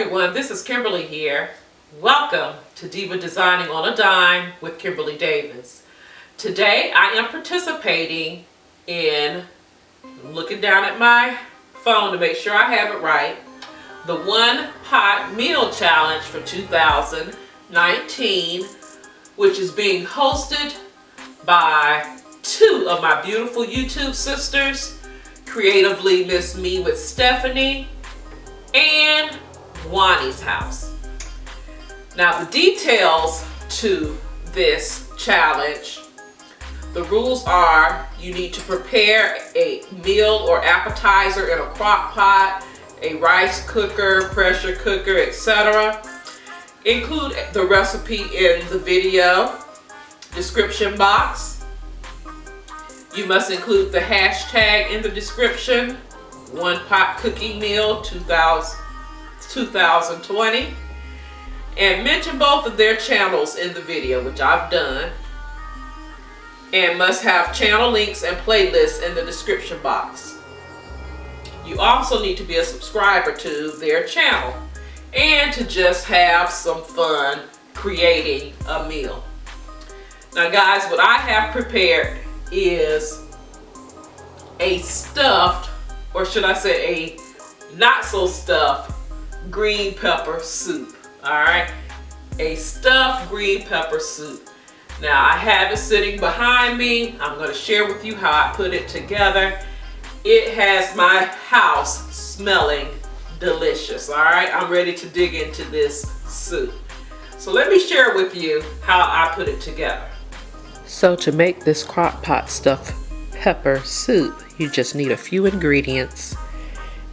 everyone, this is Kimberly here. Welcome to Diva Designing on a Dime with Kimberly Davis. Today I am participating in, I'm looking down at my phone to make sure I have it right, the One Pot Meal Challenge for 2019, which is being hosted by two of my beautiful YouTube sisters, Creatively Miss Me with Stephanie and Wani's House. Now the details to this challenge, the rules are you need to prepare a meal or appetizer in a crock pot, a rice cooker, pressure cooker, etc. Include the recipe in the video description box. You must include the hashtag in the description, One Pot Cooking Meal 2020, and mention both of their channels in the video, which I've done, and must have channel links and playlists in the description box. You also need to be a subscriber to their channel and to just have some fun creating a meal. Now guys, what I have prepared is a stuffed, or should I say a not so stuffed, green pepper soup. Alright, a stuffed green pepper soup. Now I have it sitting behind me. I'm going to share with you how I put it together. It has my house smelling delicious. Alright, I'm ready to dig into this soup. So let me share with you how I put it together. So to make this crock pot stuffed pepper soup, you just need a few ingredients.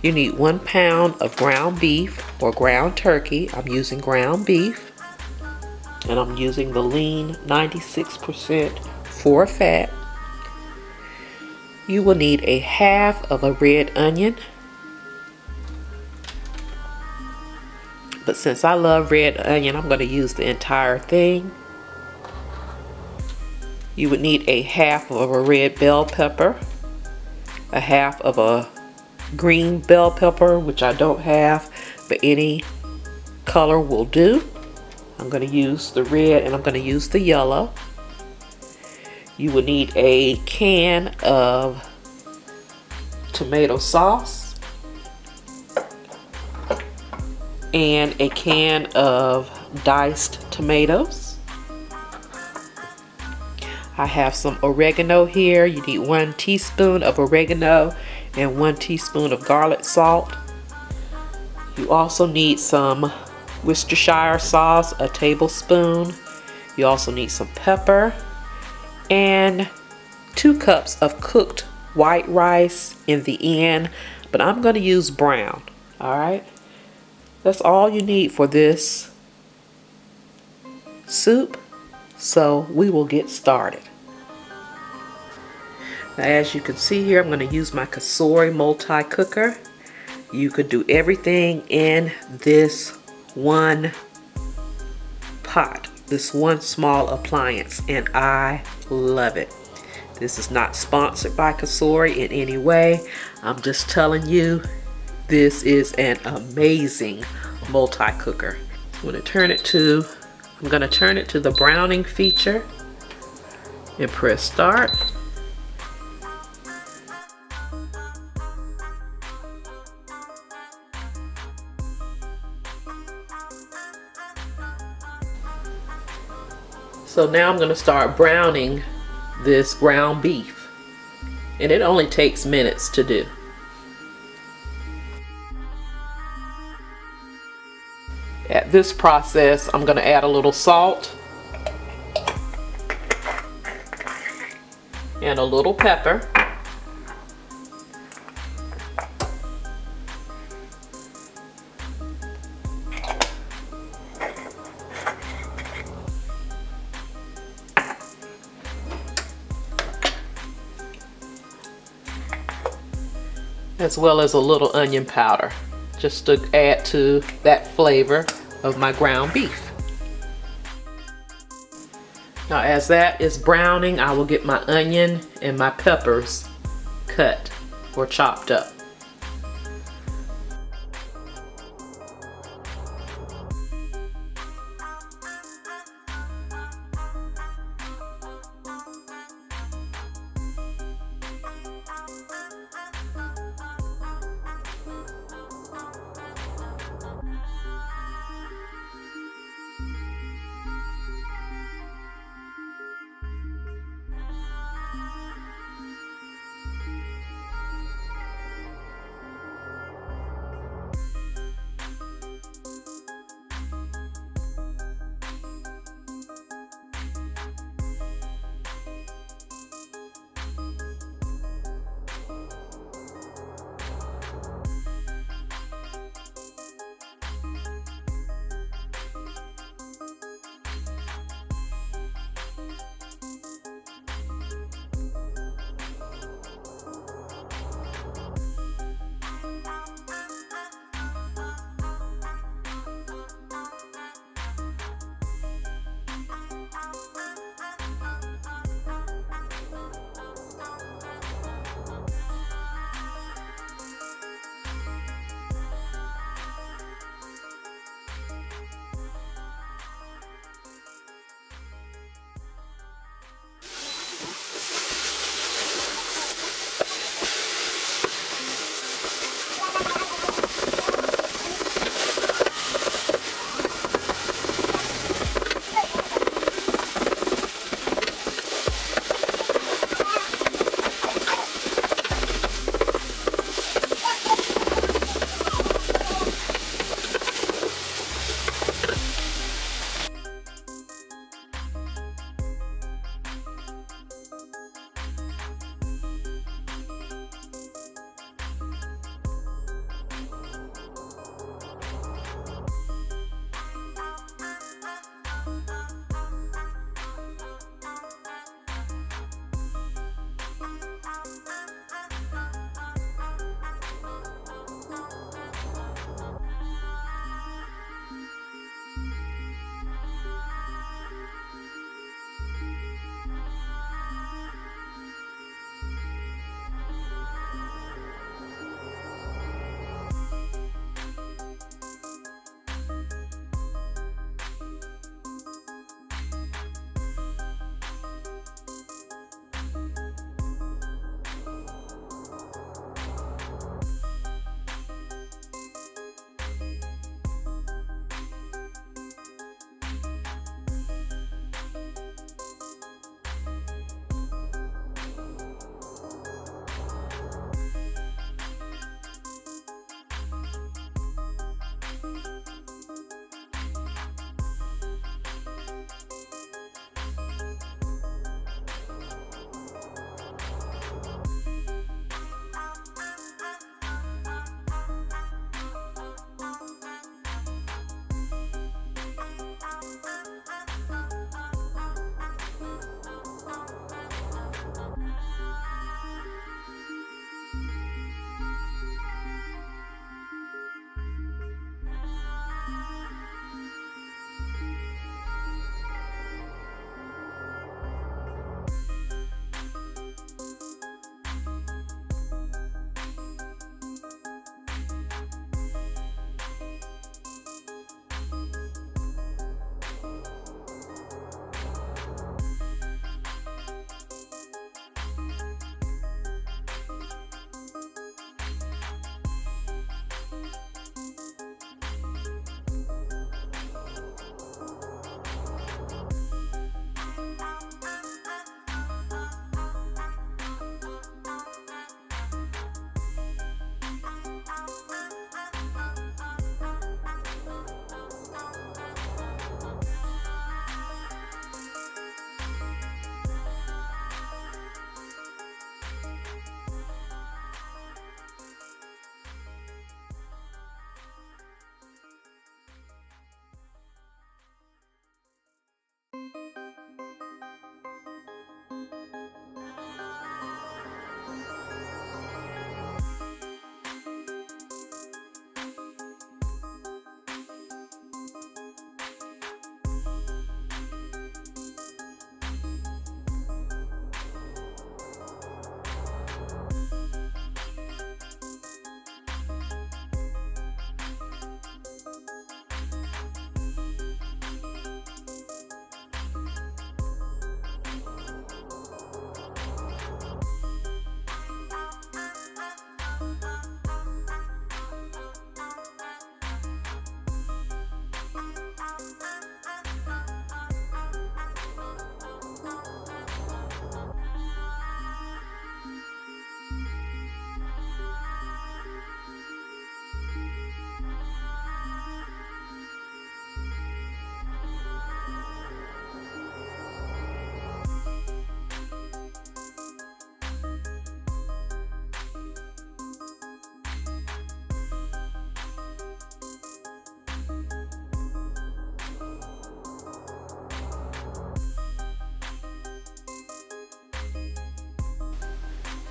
You need 1 pound of ground beef or ground turkey. I'm using ground beef, and I'm using the lean 96% for fat. You will need a half of a red onion, but since I love red onion, I'm going to use the entire thing. You would need a half of a red bell pepper, a half of a green bell pepper, which I don't have, but any color will do. I'm going to use the red and I'm going to use the yellow. You will need a can of tomato sauce and a can of diced tomatoes. I have some oregano here. You need 1 teaspoon of oregano and 1 teaspoon of garlic salt. You also need some Worcestershire sauce, a tablespoon. You also need some pepper and 2 cups of cooked white rice in the end, but I'm going to use brown. Alright, that's all you need for this soup. So we will get started. Now, as you can see here, I'm going to use my Cosori multi-cooker. You could do everything in this one pot, this one small appliance, and I love it. This is not sponsored by Cosori in any way. I'm just telling you, this is an amazing multi-cooker. I'm going to turn it to the browning feature and press start. So now I'm going to start browning this ground beef, and it only takes minutes to do. At this process, I'm going to add a little salt and a little pepper. As well as a little onion powder, just to add to that flavor of my ground beef. Now as that is browning, I will get my onion and my peppers cut or chopped up.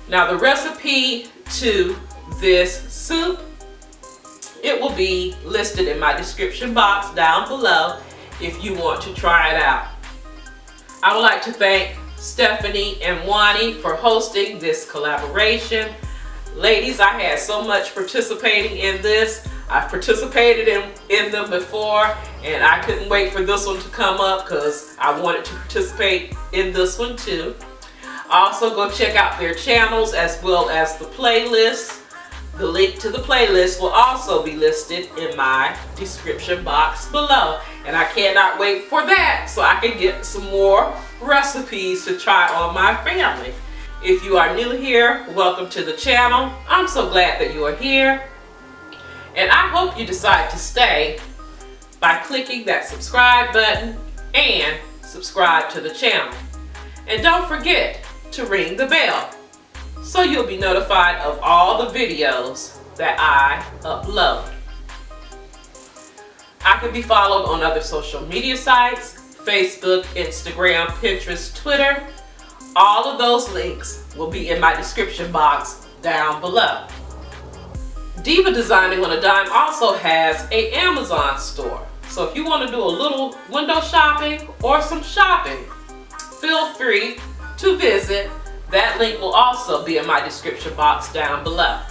Now the recipe to this soup, it will be listed in my description box down below if you want to try it out. I would like to thank Stephanie and Wani for hosting this collaboration. Ladies, I had so much participating in this. I've participated in them before, and I couldn't wait for this one to come up because I wanted to participate in this one too. Also, go check out their channels as well as the playlist. The link to the playlist will also be listed in my description box below. And I cannot wait for that so I can get some more recipes to try on my family. If you are new here, welcome to the channel. I'm so glad that you are here. And I hope you decide to stay by clicking that subscribe button and subscribe to the channel. And don't forget to ring the bell so you'll be notified of all the videos that I upload. I can be followed on other social media sites, Facebook, Instagram, Pinterest, Twitter. All of those links will be in my description box down below. Diva Designing on a Dime also has an Amazon store. So if you want to do a little window shopping or some shopping, feel free to visit. That link will also be in my description box down below.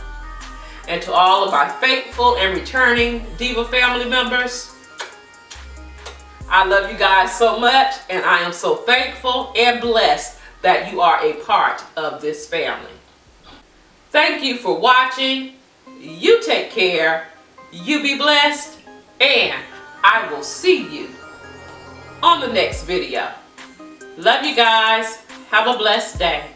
And to all of my faithful and returning Diva family members, I love you guys so much, and I am so thankful and blessed that you are a part of this family. Thank you for watching. You take care, you be blessed, and I will see you on the next video. Love you guys. Have a blessed day.